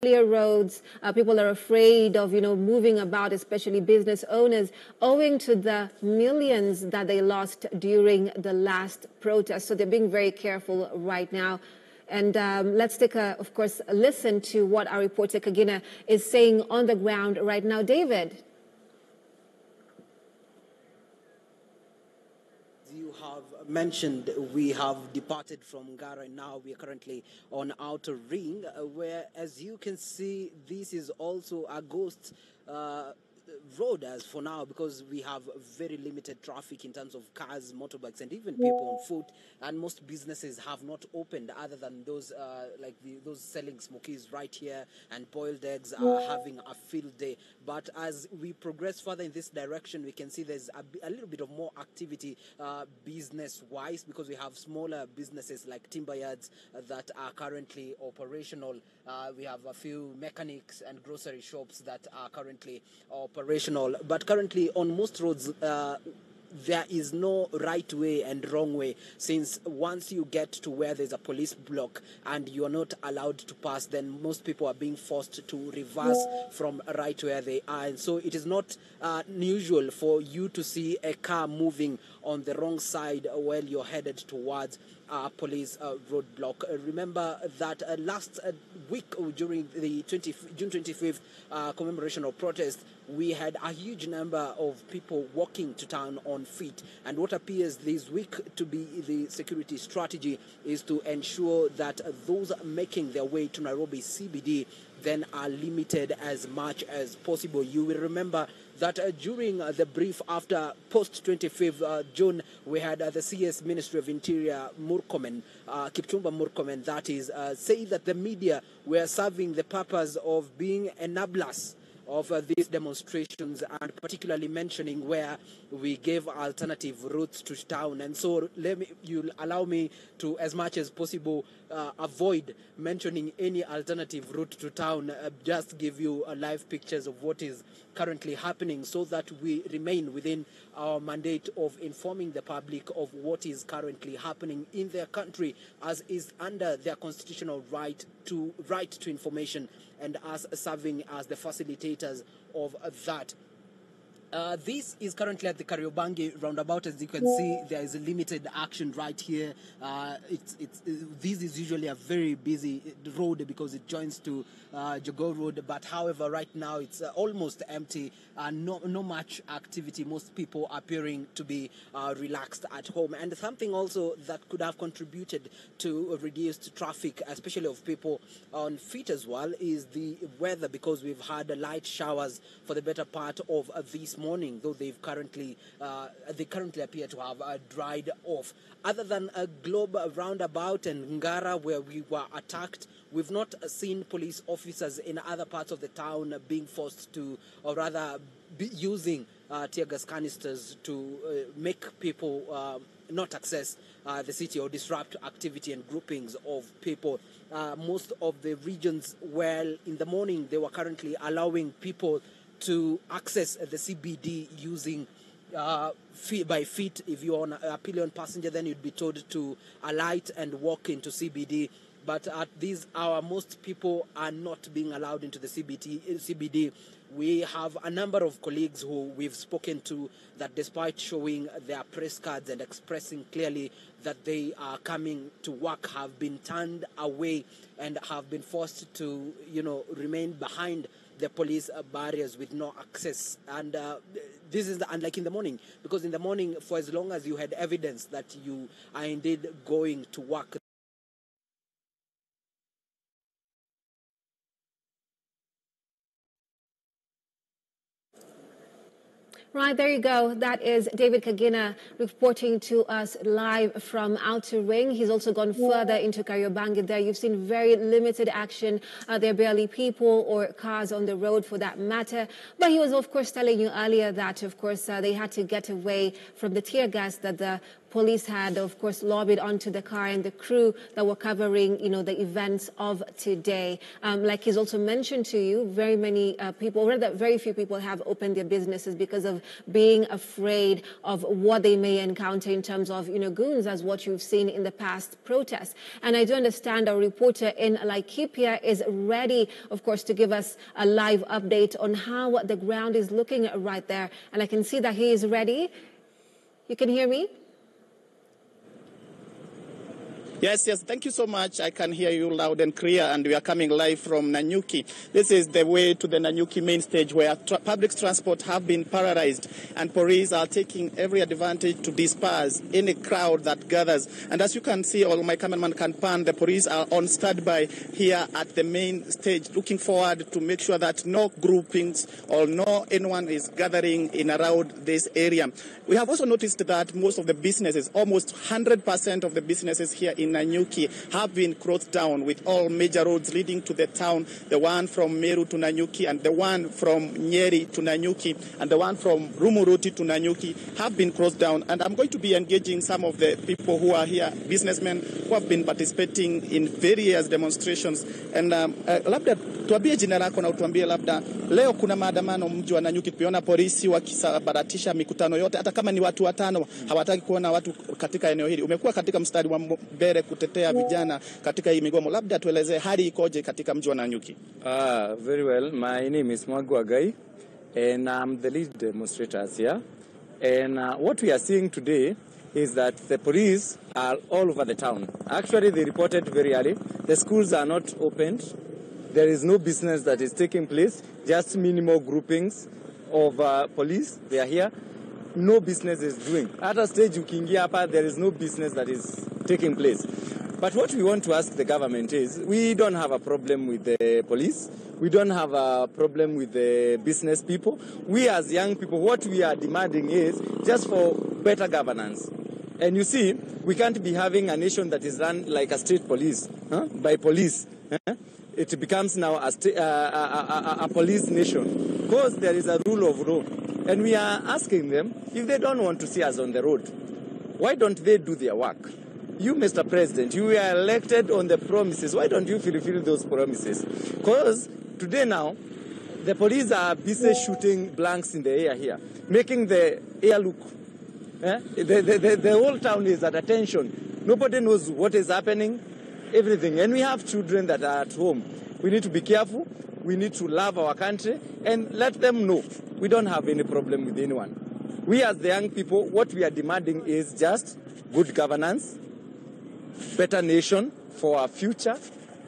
clear roads. People are afraid of, moving about, especially business owners, owing to the millions that they lost during the last protest. So they're being very careful right now. And let's take, of course, a listen to what our reporter Kagina is saying on the ground right now. David. You have mentioned, we have departed from Ngara and now we are currently on Outer Ring, where, as you can see, this is also a ghost road as for now, because we have very limited traffic in terms of cars, motorbikes, and even people on foot, and most businesses have not opened other than those those selling smokies right here, and boiled eggs are having a field day. But as we progress further in this direction, we can see there's a little bit of more activity business wise, because we have smaller businesses like timber yards that are currently operational. We have a few mechanics and grocery shops that are currently operational, but currently on most roads there is no right way and wrong way, since once you get to where there's a police block and you are not allowed to pass, then most people are being forced to reverse from right where they are. And so it is not unusual for you to see a car moving on the wrong side while you're headed towards police roadblock. Remember that last week during the June 25th commemoration of protest, we had a huge number of people walking to town on feet. And what appears this week to be the security strategy is to ensure that those making their way to Nairobi CBD then are limited as much as possible. You will remember that during the brief after post-25th June, we had the CS Ministry of Interior, Murkomen, Kipchumba Murkomen, that is, say that the media were serving the purpose of being enablers of these demonstrations, and particularly mentioning where we gave alternative routes to town. And so you'll allow me to, as much as possible, avoid mentioning any alternative route to town, just give you live pictures of what is currently happening, so that we remain within our mandate of informing the public of what is currently happening in their country, as is under their constitutional right to information, and us serving as the facilitators of that. This is currently at the Kariobangi roundabout. As you can see, there is a limited action right here. This is usually a very busy road because it joins to Jogoo Road, but however, right now it's almost empty. No much activity. Most people appearing to be relaxed at home. And something also that could have contributed to reduced traffic, especially of people on feet as well, is the weather, because we've had light showers for the better part of this morning, though they currently appear to have dried off. Other than a Globe roundabout and Ngara, where we were attacked, we've not seen police officers in other parts of the town being forced to, or rather using tear gas canisters to make people not access the city or disrupt activity and groupings of people. Most of the regions, well, in the morning, they were currently allowing people to access the CBD using by feet. If you're on a pillion passenger, then you'd be told to alight and walk into CBD. But at this hour, most people are not being allowed into the CBD. We have a number of colleagues who we've spoken to that, despite showing their press cards and expressing clearly that they are coming to work, have been turned away and have been forced to, remain behind the police barriers with no access. And this is unlike in the morning, because in the morning, for as long as you had evidence that you are indeed going to work, Right, there you go. That is David Kagina reporting to us live from Outer Ring. He's also gone further into Kariobangi there. You've seen very limited action. There are barely people or cars on the road for that matter. But he was, of course, telling you earlier that, of course, they had to get away from the tear gas that the police had, of course, lobbied onto the car and the crew that were covering, the events of today. Like he's also mentioned to you, very many people, rather very few people have opened their businesses because of being afraid of what they may encounter in terms of, goons, as what you've seen in the past protests. And I do understand our reporter in Laikipia is ready, of course, to give us a live update on how the ground is looking right there. And I can see that he is ready. You can hear me? Yes, thank you so much. I can hear you loud and clear, and we are coming live from Nanyuki. This is the way to the Nanyuki main stage where public transport have been paralyzed, and police are taking every advantage to disperse any crowd that gathers. And as you can see, or my cameraman can pan, the police are on standby here at the main stage, looking forward to make sure that no groupings or no anyone is gathering in around this area. We have also noticed that most of the businesses, almost 100% of the businesses here in Nanyuki have been closed down, with all major roads leading to the town, the one from Meru to Nanyuki and the one from Nyeri to Nanyuki and the one from Rumuruti to Nanyuki have been closed down. And I'm going to be engaging some of the people who are here, businessmen who have been participating in various demonstrations. And labda tuambie jina lako na utuambie labda leo kuna maandamano mji wa Nanyuki, tukiona polisi wakisabaratisha mikutano yote, hata kama ni watu watano hawataki kuona watu katika eneo hili. Umekuwa katika mstari wa mbele kutetea vijana katika hii migomo, labda tueleze hali ikoje katika mji wa Nanyuki? Very well. My name is Mwagwa Gai, and I'm the lead demonstrators here. And what we are seeing today is that the police are all over the town. Actually, they reported very early. The schools are not opened. There is no business that is taking place, just minimal groupings of police. They are here. No business is doing. At a stage, ukiingia hapa, there is no business that is taking place. But what we want to ask the government is, we don't have a problem with the police. We don't have a problem with the business people. We as young people, what we are demanding is just for better governance. And you see, we can't be having a nation that is run like a state police, by police. It becomes now a police nation, because there is a rule of law. And we are asking them, if they don't want to see us on the road, why don't they do their work? You, Mr. President, you were elected on the promises. Why don't you fulfill those promises? Because today now, the police are busy shooting blanks in the air here, making the air look. The whole town is at attention. Nobody knows what is happening, everything. And we have children that are at home. We need to be careful. We need to love our country and let them know we don't have any problem with anyone. We as the young people, what we are demanding is just good governance, better nation for our future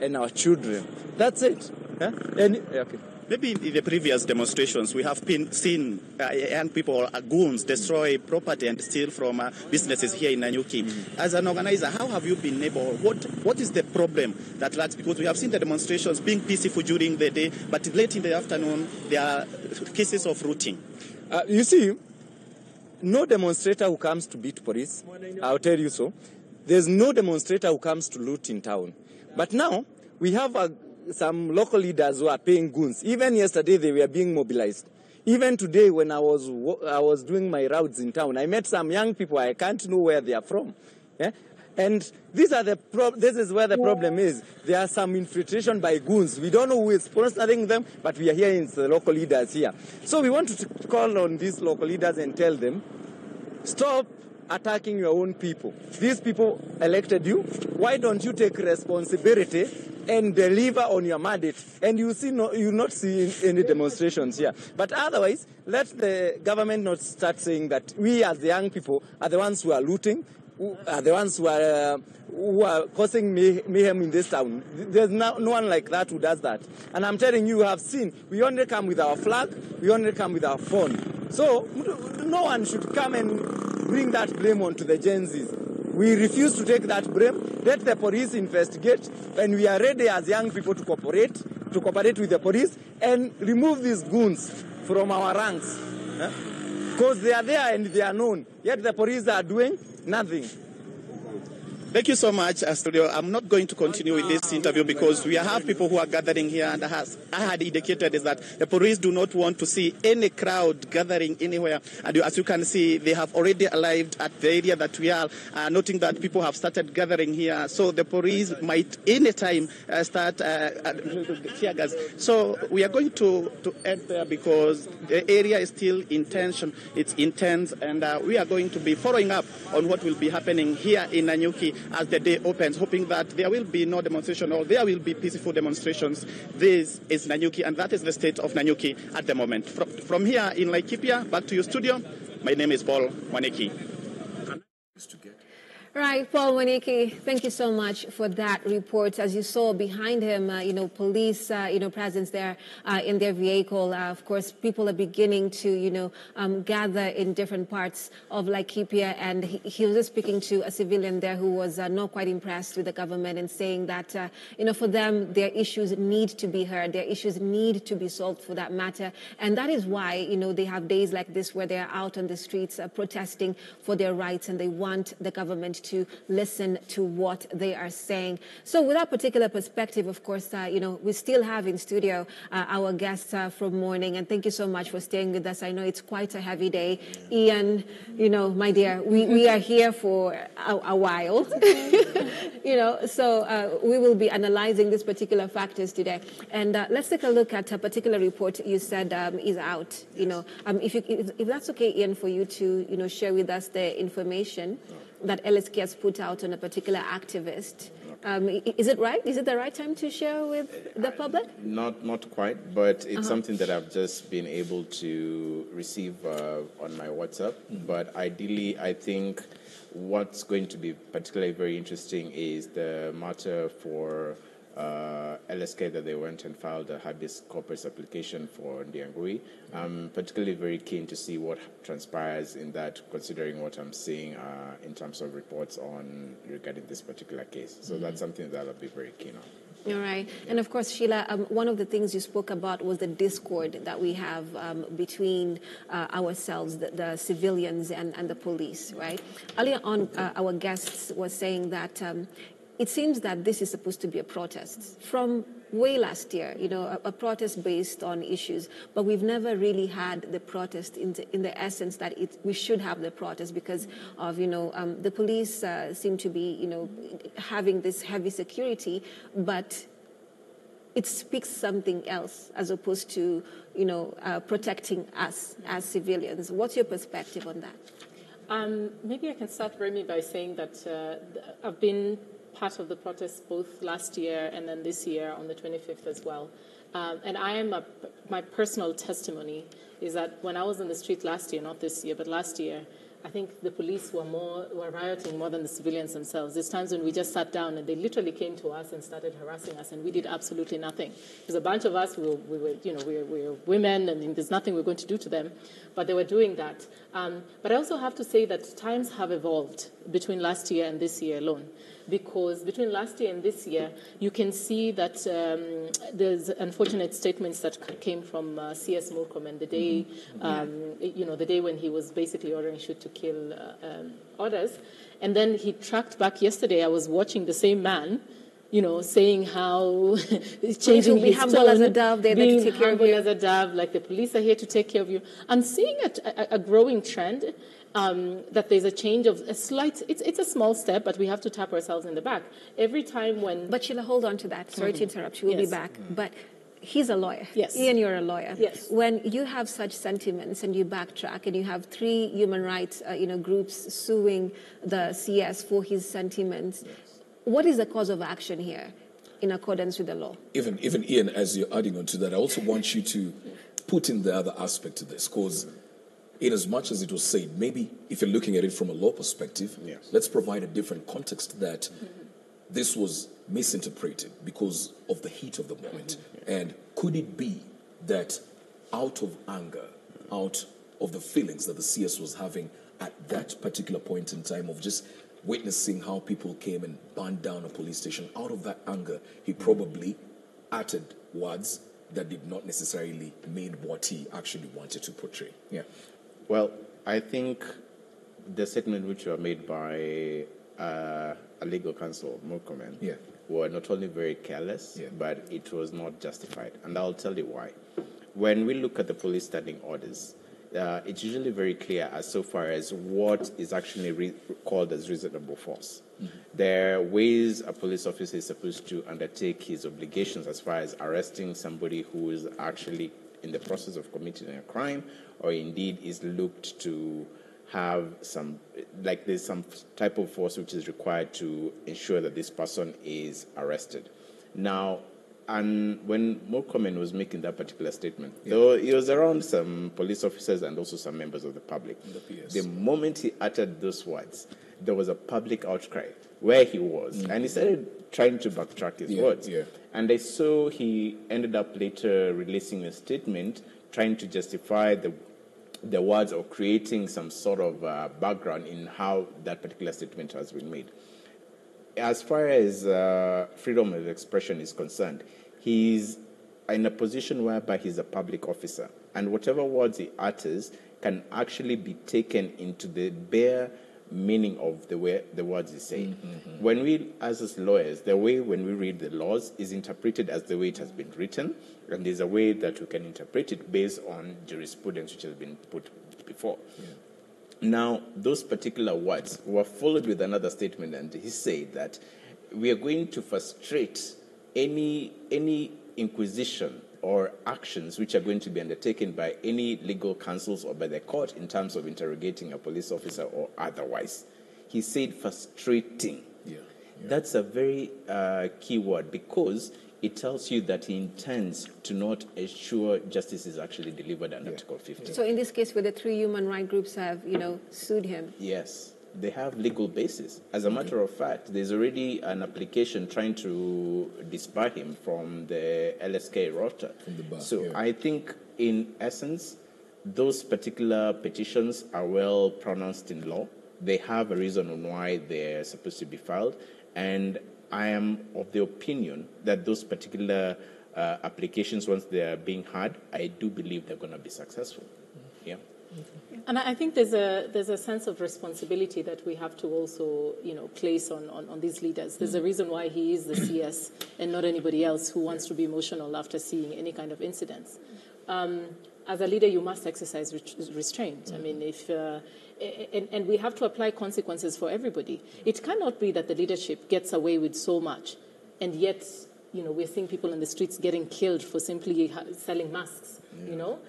and our children. That's it. Okay. Maybe in the previous demonstrations, we have seen young people, goons, destroy property and steal from businesses here in Nanyuki. As an organizer, how have you been able, what is the problem that lacks? Because we have seen the demonstrations being peaceful during the day, but late in the afternoon, there are cases of looting. You see, no demonstrator who comes to beat police, I'll tell you so. There's no demonstrator who comes to loot in town. But now, we have some local leaders who are paying goons. Even yesterday, they were being mobilized. Even today, when I was doing my routes in town, I met some young people. I can't know where they are from. Yeah? And this is where the problem is. There are some infiltration by goons. We don't know who is sponsoring them, but we are hearing the local leaders here. So we want to call on these local leaders and tell them, stop attacking your own people. These people elected you. Why don't you take responsibility and deliver on your mandate? And you will not see any demonstrations here. But otherwise, let the government not start saying that we as the young people are the ones who are looting, who are the ones who are causing mayhem in this town. There's no one like that who does that. And I'm telling you, you have seen, we only come with our flag, we only come with our phone. So no one should come and bring that blame onto the Gen Zs. We refuse to take that blame. Let the police investigate, and we are ready as young people to cooperate with the police and remove these goons from our ranks. Because they are there and they are known, yet the police are doing nothing. Thank you so much, Studio. I'm not going to continue with this interview because we have people who are gathering here, and as I had indicated is that the police do not want to see any crowd gathering anywhere. And as you can see, they have already arrived at the area that we are, noting that people have started gathering here. So the police might anytime start tear gas. So we are going to end there because the area is still in tension. It's intense, and we are going to be following up on what will be happening here in Nanyuki as the day opens, hoping that there will be no demonstration or there will be peaceful demonstrations. This is Nanyuki, and that is the state of Nanyuki at the moment. From here in Laikipia, back to your studio, my name is Paul Waniki. Right, Paul Waniki, thank you so much for that report. As you saw behind him, police, presence there in their vehicle. Of course, people are beginning to, gather in different parts of Laikipia. And he was just speaking to a civilian there who was not quite impressed with the government and saying that, for them, their issues need to be heard. Their issues need to be solved for that matter. And that is why, they have days like this where they're out on the streets protesting for their rights, and they want the government to listen to what they are saying. So with that particular perspective, of course, we still have in studio our guests from morning, and thank you so much for staying with us. I know it's quite a heavy day. Ian, my dear, we are here for a while, so we will be analyzing these particular factors today. And let's take a look at a particular report you said is out. If that's okay, Ian, for you to, share with us the information that LSK has put out on a particular activist. Is it right? Is it the right time to share with the public? Not quite, but it's something that I've just been able to receive on my WhatsApp. But ideally, I think what's going to be particularly very interesting is the matter for LSK that they went and filed a habeas corpus application for Ndiangui. I'm particularly very keen to see what transpires in that, considering what I'm seeing in terms of reports on regarding this particular case. So that's something that I'll be very keen on. All right. And of course, Sheila, one of the things you spoke about was the discord that we have between ourselves, the civilians and the police, right? Earlier on, our guests were saying that it seems that this is supposed to be a protest from way last year, a protest based on issues, but we've never really had the protest in the essence that we should have the protest because of, the police seem to be, having this heavy security, but it speaks something else as opposed to, protecting us as civilians. What's your perspective on that? Maybe I can start, Remy, by saying that I've been part of the protest both last year and then this year on the 25th as well. And my personal testimony is that when I was on the street last year, not this year, but last year, I think the police were rioting more than the civilians themselves. There's times when we just sat down and they literally came to us and started harassing us, and we did absolutely nothing. There's a bunch of us, we were women, and there's nothing we're going to do to them, but they were doing that. But I also have to say that times have evolved between last year and this year alone, because between last year and this year, you can see that there's unfortunate statements that came from C.S. Murkomen the day, the day when he was basically ordering shoot to kill orders. And then he tracked back yesterday. I was watching the same man, saying how changing his tone. Humble as a dove, they're there to take care of you. Humble as a dove, like the police are here to take care of you. I'm seeing a growing trend that there's a change of a slight, it's a small step, but we have to tap ourselves in the back. Every time when... But Sheila, hold on to that. Sorry to interrupt you. We'll be back. But he's a lawyer. Yes. Ian, you're a lawyer. Yes. When you have such sentiments and you backtrack and you have 3 human rights groups suing the CS for his sentiments, what is the cause of action here in accordance with the law? Even Ian, as you're adding on to that, I also want you to put in the other aspect to this, because in as much as it was said, maybe if you're looking at it from a law perspective, let's provide a different context that this was misinterpreted because of the heat of the moment. And could it be that out of anger, out of the feelings that the CS was having at that particular point in time of just witnessing how people came and burned down a police station, out of that anger, he probably uttered words that did not necessarily mean what he actually wanted to portray? Well, I think the statement which were made by a legal counsel, Murkomen, Yeah. were not only very careless, Yeah. but it was not justified. And I'll tell you why. When we look at the police standing orders, it's usually very clear as so far as what is actually called as reasonable force. Mm-hmm. There are ways a police officer is supposed to undertake his obligations as far as arresting somebody who is actually in the process of committing a crime, or indeed is looked to have some, like there's some type of force which is required to ensure that this person is arrested. Now, and when Murkomen was making that particular statement, though it was around some police officers and also some members of the public, the moment he uttered those words, there was a public outcry where he was, and he started trying to backtrack his words. Yeah. And I saw he ended up later releasing a statement trying to justify the words or creating some sort of background in how that particular statement has been made. As far as freedom of expression is concerned, he's in a position whereby he's a public officer, and whatever words he utters can actually be taken into the bare meaning of the words he said. Mm-hmm. When we, as lawyers, the way when we read the laws is interpreted as the way it has been written, and there's a way that we can interpret it based on jurisprudence which has been put before. Yeah. Now, those particular words were followed with another statement, and he said that we are going to frustrate any inquisition or actions which are going to be undertaken by any legal counsels or by the court in terms of interrogating a police officer or otherwise. He said frustrating. Yeah. That's a very key word, because it tells you that he intends to not ensure justice is actually delivered under Article 50. So in this case, where the three human rights groups have, sued him? Yes, they have legal basis. As a matter of fact, there's already an application trying to disbar him from the LSK roster. From the bar, so I think, in essence, those particular petitions are well pronounced in law. They have a reason on why they're supposed to be filed, and I am of the opinion that those particular applications, once they are being heard, I do believe they're going to be successful. Yeah. And I think there's a sense of responsibility that we have to also, place on these leaders. There's a reason why he is the CS and not anybody else who wants to be emotional after seeing any kind of incidents. As a leader, you must exercise restraint. I mean, and we have to apply consequences for everybody. It cannot be that the leadership gets away with so much, and yet, we're seeing people in the streets getting killed for simply selling masks.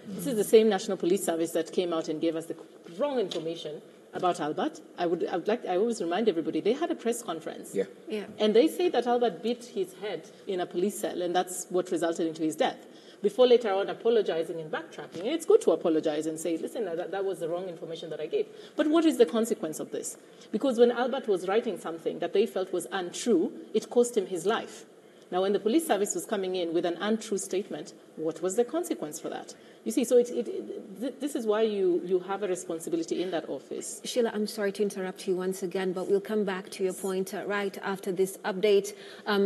This is the same National Police Service that came out and gave us the wrong information about Albert. I always remind everybody, they had a press conference. Yeah. And they say that Albert beat his head in a police cell, and that's what resulted into his death, before later on apologizing and backtracking. And it's good to apologize and say, listen, that was the wrong information that I gave. But what is the consequence of this? Because when Albert was writing something that they felt was untrue, it cost him his life. Now, when the police service was coming in with an untrue statement, what was the consequence for that? You see, so this is why you have a responsibility in that office. Sheila, I'm sorry to interrupt you once again, but we'll come back to your point right after this update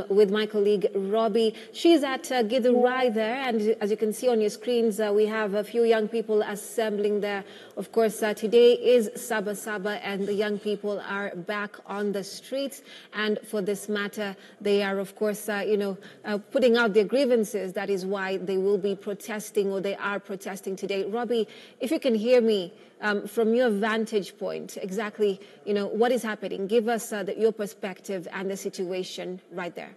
with my colleague Robbie. She's at Githurai there, and as you can see on your screens, we have a few young people assembling there. Of course, today is Sabasaba, and the young people are back on the streets. And for this matter, they are, of course, putting out their grievances. That is why they will be protesting, or they are protesting today. Robbie, if you can hear me from your vantage point, exactly, what is happening? Give us your perspective and the situation right there.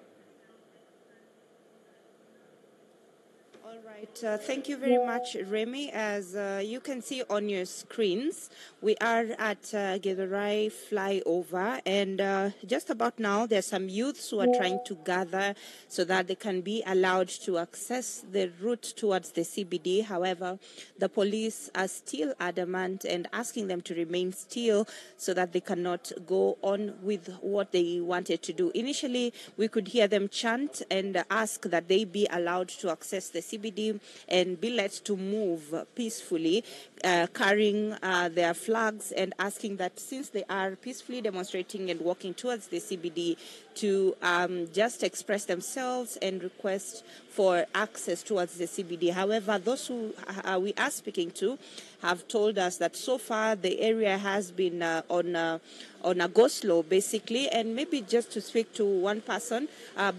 Thank you very much, Remy. As you can see on your screens, we are at Githurai flyover, and just about now there's some youths who are trying to gather so that they can be allowed to access the route towards the CBD. However, the police are still adamant and asking them to remain still so that they cannot go on with what they wanted to do. Initially, we could hear them chant and ask that they be allowed to access the CBD and be let to move peacefully, carrying their flags and asking that since they are peacefully demonstrating and walking towards the CBD, to just express themselves and request for access towards the CBD. However, those who we are speaking to have told us that so far the area has been on a go slow basically. And maybe just to speak to one person,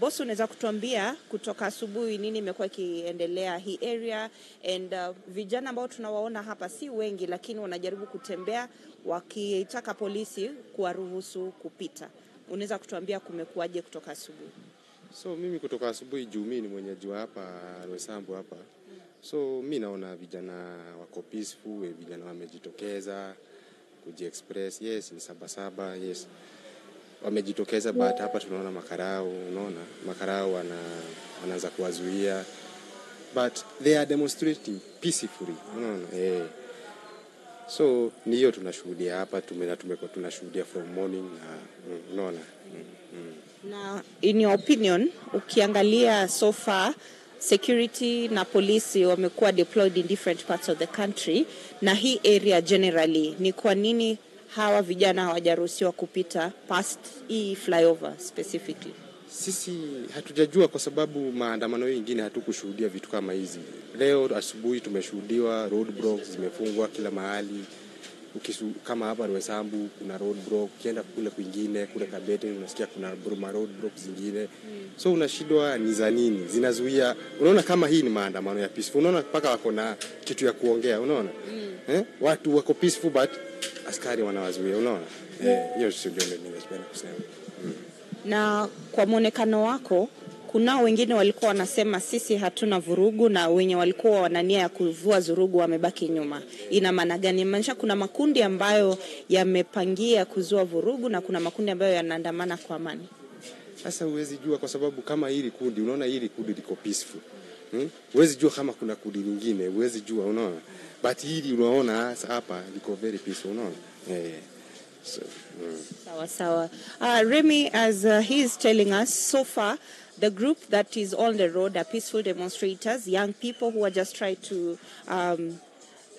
boss, unaweza kutuambia kutoka asubuhi nini imekuwa ikiendelea hii area, and vijana ambao tunawaona hapa si wengi, lakini wanajaribu kutembea wakitaka polisi kuwaruhusu kupita. Unaweza kutuambia kumekuaje kutoka asubuhi? So mimi kutoka asubuhi juu mimi ni mwenyeji wa hapa Roysambu hapa. So mimi naona vijana wako peaceful, vijana wamejitokeza kujiexpress. Yes, ni Sabasaba, yes. Wamejitokeza, but hapa tunaona makarao, unaona? Makarao wanaanza kuwazuia. But they are demonstrating peacefully, unaona? So ni hiyo tunashuhudia hapa, tumekuwa tunashuhudia from morning, unaona? Now, in your opinion, ukiangalia so far, security na polisi wamekuwa deployed in different parts of the country, na hii area generally, ni kwa nini hawa vijana hawajaruhusiwa kupita past hii flyover specifically? Sisi hatujajua kwa sababu maandamano mengine hatukushuhudia vitu kama hizi. Leo asubuhi tumeshuhudiwa roadblocks zimefungwa kila mahali. Kama hapa Roysambu kuna roadblock, ukienda kule kwingine kule Kabete unasikia kuna roadblocks zingine. So unashindwa ni za nini? Zinazuia. Unaona kama hii ni maandamano ya peaceful. Unaona mpaka wako na kitu ya kuongea, unaona? Watu wako peaceful but askari wanawazuia, unaona? Hiyo sio ndio ningependa kusema. Na kwa muonekano wako, kuna wengine walikuwa wanasema sisi hatuna vurugu, na wenye walikuwa wanania ya kuvua vurugu wamebaki nyuma. Ina maana gani? Maanisha kuna makundi ambayo yamepangia kuzua vurugu na kuna makundi ambayo yanaandamana kwa amani. Sasa huwezi jua kwa sababu kama hili kundi, unaona hili kundi liko peaceful. Huwezi jua kama kuna kundi lingine, huwezi jua, unaona? But hili unaona hapa liko very peaceful, unaona? So, Sawa. Remy, as he is telling us, so far the group that is on the road are peaceful demonstrators, young people who are just trying to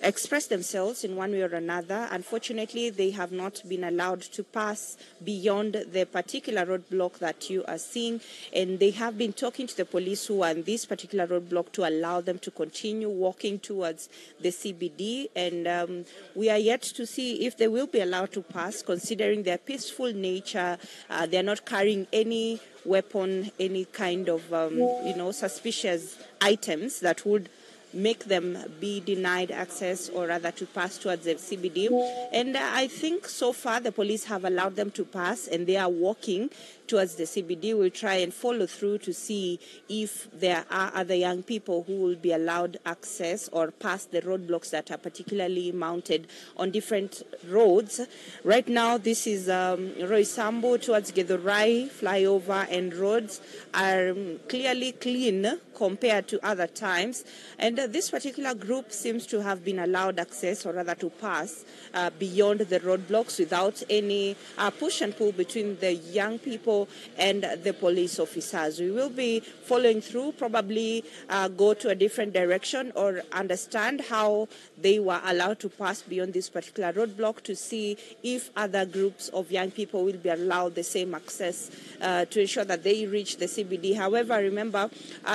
express themselves in one way or another. Unfortunately, they have not been allowed to pass beyond the particular roadblock that you are seeing, and they have been talking to the police who are in this particular roadblock to allow them to continue walking towards the CBD, and we are yet to see if they will be allowed to pass, considering their peaceful nature. They are not carrying any weapon, any kind of suspicious items that would make them be denied access or rather to pass towards the CBD. And I think so far the police have allowed them to pass and they are walking towards the CBD. We'll try and follow through to see if there are other young people who will be allowed access or pass the roadblocks that are particularly mounted on different roads. Right now, this is Roysambu towards Githurai flyover, and roads are clearly clean compared to other times. And this particular group seems to have been allowed access, or rather to pass, beyond the roadblocks without any push and pull between the young people and the police officers. We will be following through, probably go to a different direction or understand how they were allowed to pass beyond this particular roadblock to see if other groups of young people will be allowed the same access to ensure that they reach the CBD. However, remember,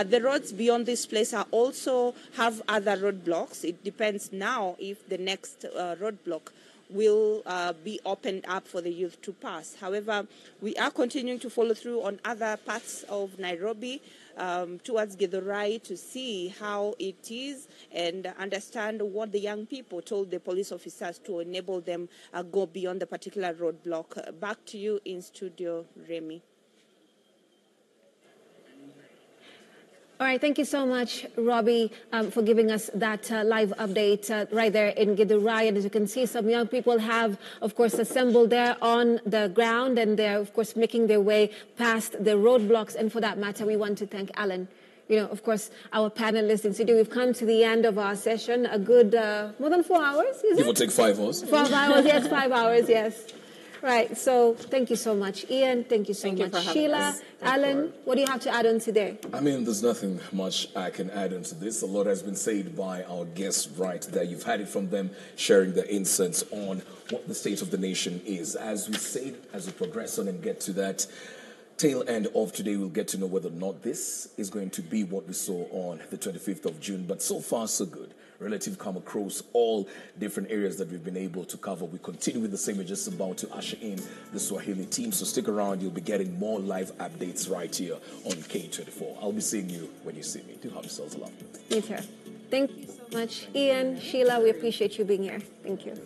the roads beyond this place are also have other roadblocks. It depends now if the next roadblock will be opened up for the youth to pass. However, we are continuing to follow through on other parts of Nairobi towards Githurai to see how it is and understand what the young people told the police officers to enable them go beyond the particular roadblock. Back to you in studio, Remy. All right, thank you so much, Robbie, for giving us that live update right there in Githurai. And as you can see, some young people have, of course, assembled there on the ground, and they're, of course, making their way past the roadblocks. And for that matter, we want to thank Alan. You know, of course, our panelists in studio. We've come to the end of our session. A good more than 4 hours, is it? It will take 5 hours. 5 hours, yes, 5 hours, yes. Right, so thank you so much, Ian. Thank you so much, Sheila. Alan, what do you have to add on today? I mean, there's nothing much I can add on to this. A lot has been said by our guests right there. You've had it from them sharing their insights on what the state of the nation is. As we say, as we progress on and get to that, tail end of today, we'll get to know whether or not this is going to be what we saw on the 25th of June. But so far, so good. Relative come across all different areas that we've been able to cover. We continue with the same. We're just about to usher in the Swahili team. So stick around. You'll be getting more live updates right here on K24. I'll be seeing you when you see me. Do have yourselves a lot. Me too. Thank you so much, Ian, Sheila. We appreciate you being here. Thank you.